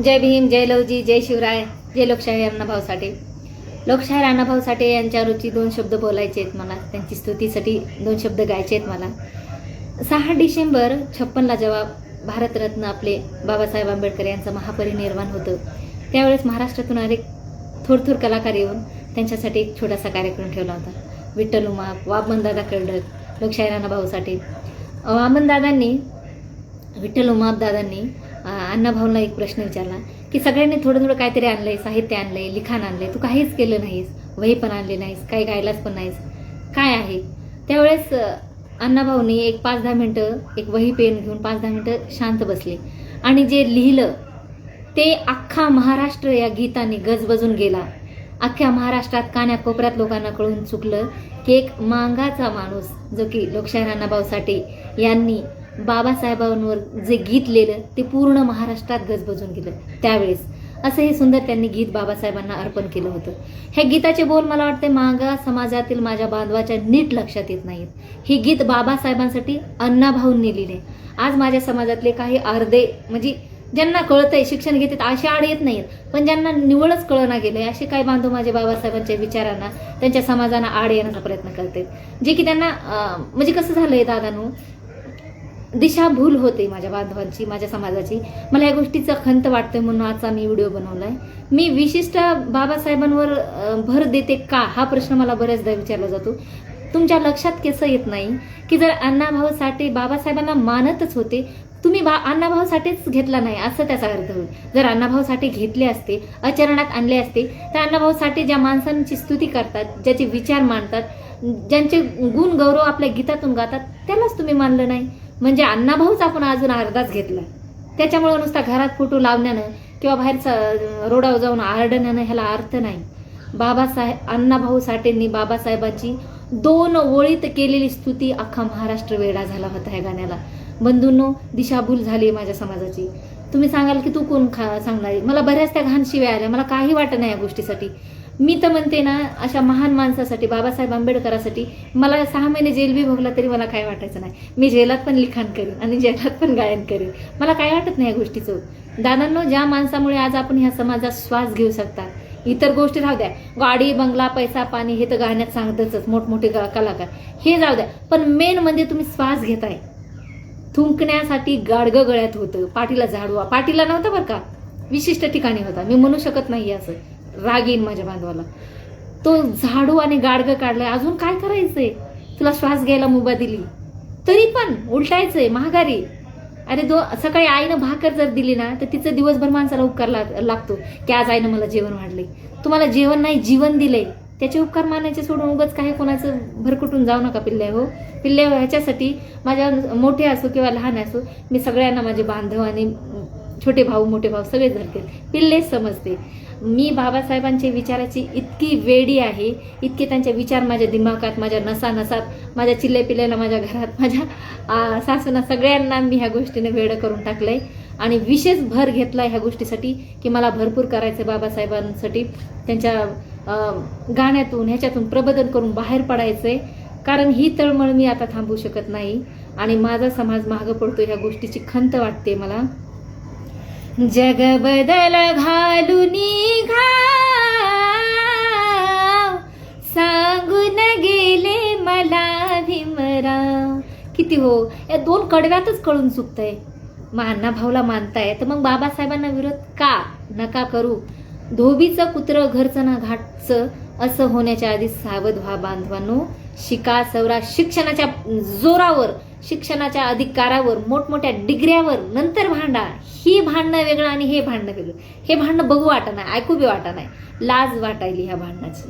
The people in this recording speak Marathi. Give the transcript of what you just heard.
जय भीम, जय लवजी, जय शिवराय, जय लोकशाहीर अण्णाभाऊ साठे. लोकशाहीर अण्णाभाऊ साठे यांच्यावरची 2 शब्द बोलायचे आहेत मला. त्यांची स्तुतीसाठी 2 शब्द गायचे आहेत मला. 6 डिसेंबर 56ला जेव्हा भारतरत्न आपले बाबासाहेब आंबेडकर यांचं महापरिनिर्वाण होतं, त्यावेळेस महाराष्ट्रातून अनेक थोर कलाकार येऊन त्यांच्यासाठी एक छोटासा कार्यक्रम ठेवला होता. विठ्ठल उमाप, वामनदादा कर्डक, लोकशाहीर अण्णाभाऊ साठे. वामनदादांनी, विठ्ठल उमाप दादांनी अण्णाभाऊला एक प्रश्न विचारला की सगळ्यांनी थोडं थोडं काहीतरी आणलंय, साहित्य आणलंय, लिखाण आणलंय, तू काहीच केलं नाहीस, वही पण आणली नाहीस, काही गायलाच पण नाहीस, काय आहे? त्यावेळेस अण्णाभाऊनी एक 5-10 मिनटं एक वही पेन घेऊन 5-10 मिनटं शांत बसले आणि जे लिहिलं ते अख्खा महाराष्ट्र या गीताने गजबजून गेला. अख्ख्या महाराष्ट्रात कान्याकोपऱ्यात लोकांना कळून चुकलं की एक मांगाचा माणूस जो की लोकशाहीर अण्णाभाऊ साठे यांनी बाबासाहेबांवर जे गीत लिहिलं ते पूर्ण महाराष्ट्रात गजबजून गेलं. त्यावेळेस असं हे सुंदर त्यांनी गीत बाबासाहेबांना अर्पण केलं होतं. हे गीताचे बोल मला वाटते मागास समाजातील माझ्या बांधवाच्या नीट लक्षात येत नाहीत. हे गीत बाबासाहेबांसाठी अण्णाभाऊंनी लिहिले. आज माझ्या समाजातले काही अर्धे म्हणजे ज्यांना कळतंय, शिक्षण घेतात, असे आड येत नाहीत, पण ज्यांना निवळच कळना गेलंय असे काही बांधव माझे बाबासाहेबांच्या विचारांना, त्यांच्या समाजाला आड येण्याचा प्रयत्न करतात, जे की त्यांना म्हणजे कसं झालंय दादांनो, दिशाभूल होते माझ्या बांधवांची, माझ्या समाजाची. मला या गोष्टीचं खंत वाटतंय म्हणून आजचा मी व्हिडिओ बनवलाय. मी विशिष्ट बाबासाहेबांवर भर देते का हा प्रश्न मला बऱ्याचदा विचारला जातो. तुमच्या लक्षात कसं येत नाही की जर अण्णाभाऊ साठे बाबासाहेबांना मानतच होते, तुम्ही अण्णाभाऊ साठेच घेतला नाही असं त्याचा अर्थ होईल. जर अण्णाभाऊ साठे घेतले असते, आचरणात आणले असते, तर अण्णाभाऊ साठे ज्या माणसांची स्तुती करतात, ज्याचे विचार मांडतात, ज्यांचे गुण गौरव आपल्या गीतातून गातात, त्यालाच तुम्ही मानलं नाही. म्हणजे अण्णाभाऊच आपण अजून अर्धाच घेतला. त्याच्यामुळे नुसता घरात फोटो लावण्यानं किंवा बाहेरचा रोडावर जाऊन आरडण्यानं ह्याला अर्थ नाही. अण्णाभाऊ साठेंनी बाबासाहेबांची 2 ओळीत केलेली स्तुती अख्खा महाराष्ट्र वेडा झाला होता ह्या गाण्याला. बंधूंनो, दिशाभूल झाली माझ्या समाजाची. तुम्ही सांगाल की तू कोण सांगणारी? मला बऱ्याच त्या घाण शिव्या आल्या. मला काही वाटत नाही या गोष्टीसाठी. मी तर म्हणते ना, अशा महान माणसासाठी, बाबासाहेब आंबेडकरांसाठी मला 6 महिने जेल बी भोगला तरी मला काय वाटायचं नाही. मी जेलात पण लिखाण करेन आणि जेलात पण गायन करेन. मला काय वाटत नाही या गोष्टीचं. दादांनो, ज्या माणसामुळे आज आपण ह्या समाजात श्वास घेऊ शकता, इतर गोष्टी राहू द्या, गाडी, बंगला, पैसा, पाणी हे तर गाण्यात सांगतच मोठमोठे कलाकार, हे जाऊ द्या, पण मेन म्हणजे तुम्ही श्वास घेताय. थुंकण्यासाठी गाडगं गळ्यात होतं, पाठीला झाडवा, पाठीला नव्हतं बरं का, विशिष्ट ठिकाणी होता. मी म्हणू शकत नाही असं, राग येईन माझ्या बांधवाला. तो झाडू आणि गाडगं काढलाय, अजून काय करायचंय? तुला श्वास घ्यायला मुभा दिली तरी पण उलटायचंय महागारी. अरे सकाळी आईनं भाकर जर दिली ना, तर तिचं दिवसभर माणसाला उपकार लागतो की आज आईनं मला जेवण वाढलंय. तुम्हाला जेवण नाही, जीवन दिलंय, त्याचे उपकार मानायचे सोडून उगाच काही कोणाचं भरकुटून जाऊ नका पिल्ले हो. पिल्ले ह्याच्यासाठी माझ्या मोठे असो किंवा लहान असो, मी सगळ्यांना माझे बांधव आणि छोटे भाऊ, मोठे भाऊ सगळे धरते, पिल्लेच समजते. मी बाबासाहेबांच्या विचाराची इतकी वेडी आहे, इतके त्यांचे विचार माझ्या दिमागात, माझ्या नसात, माझ्या चिल्ले पिल्लेला, माझ्या घरात, माझ्या सासूना, सगळ्यांना मी ह्या गोष्टीने वेड करून टाकलंय. आणि विशेष भर घेतलाय ह्या गोष्टीसाठी की मला भरपूर करायचं बाबासाहेबांसाठी. त्यांच्या गाण्यातून, ह्याच्यातून प्रबोधन करून बाहेर पडायचंय. कारण ही तळमळ मी आता थांबवू शकत नाही आणि माझा समाज मागं पडतो, ह्या गोष्टीची खंत वाटते मला. जग बदल घालून सांगून गेले मला भीमराव. किती हो, या 2 कडव्यातच कळून चुकतंय. मग अण्णाभाऊला मानताय तर मग बाबासाहेबांना विरोध का नका करू. धोबीचं कुत्र घरचं ना घाटचं असं होण्याच्या आधी सावध व्हा बांधवांनो. शिका, सवरा, शिक्षणाच्या जोरावर, शिक्षणाच्या अधिकारावर, मोठमोठ्या डिग्र्यावर नंतर भांडा. ही भांडणं वेगळं आणि हे भांडणं वेगळं. हे भांडणं बघू वाटा नाही, ऐकू बी वाटा नाही, लाज वाटायली ह्या भांडणाची.